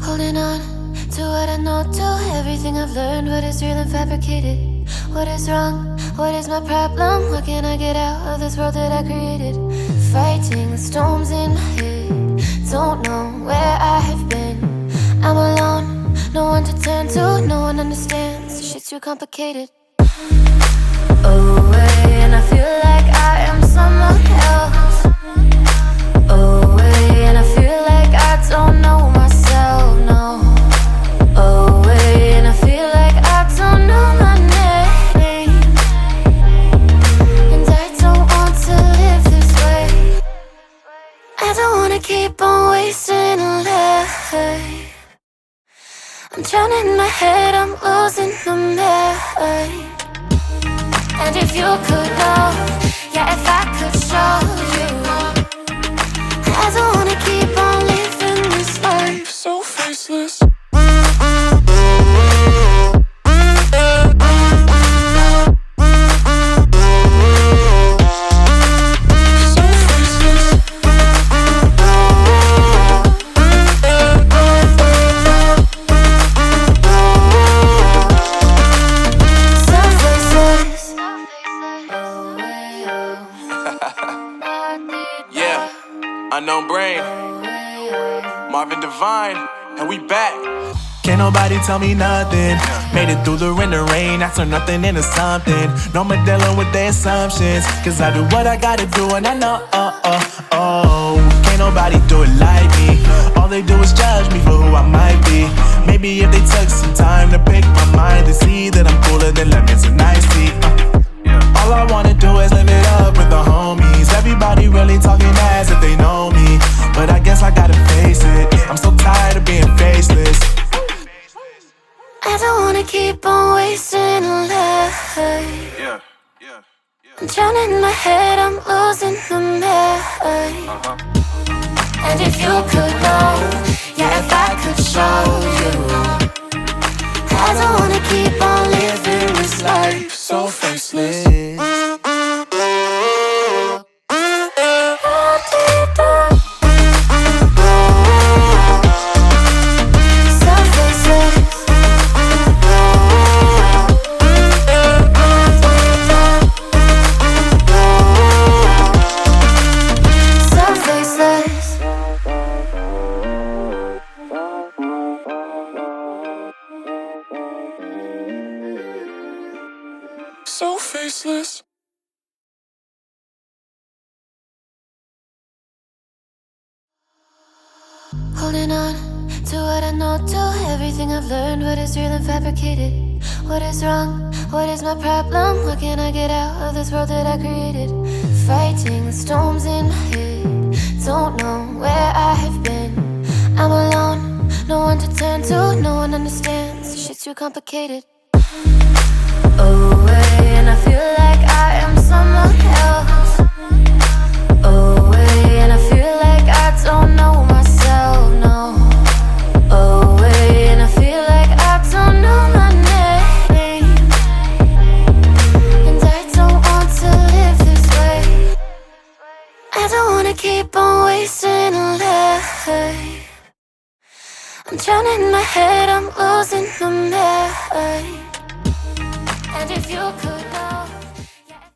Holding on to what I know, to everything I've learned. What is real and fabricated? What is wrong? What is my problem? What can I get out of this world that I created? Fighting the storms in my head. Don't know where I have been. I'm alone, no one to turn to. No one understands, this shit's too complicated. Away, and I feel like I am someone else. Away, and I feel like I don't know myself, no. Away, and I feel like I don't know my name. And I don't want to live this way. I don't wanna keep on wasting a life. I'm drowning in my head, I'm losing my mind. And if you could know, yeah, if I could show you, I don't wanna keep on living this life so faceless. Unknown brain, Marvin Divine, and we back. Can't nobody tell me nothing. Made it through the rain, I turned nothing into something. No more dealing with their assumptions, cause I do what I gotta do and I know, can't nobody do it like me. All they do is judge me for who I might be. Maybe if they took some time to pick my mind, they see that I'm cooler than lemons and iced tea. All I wanna do is live it up with the homies. Everybody really talking as if they know me, but I guess I gotta face it, I'm so tired of being faceless. I don't wanna keep on wasting a life. I'm drowning in my head, I'm losing my mind. And if you could know, yeah, if I could show you, I don't wanna keep on living this life so faceless. So faceless. Holding on to what I know, to everything I've learned. What is real and fabricated? What is wrong? What is my problem? What can I get out of this world that I created? Fighting the storms in my head. Don't know where I have been. I'm alone, no one to turn to. No one understands, this shit's too complicated. Away, and I feel like I am someone else. Away, and I feel like I don't know myself, no. Away, and I feel like I don't know my name. And I don't want to live this way. I don't wanna keep on wasting a life. I'm drowning in my head, I'm losing my mind. And if you could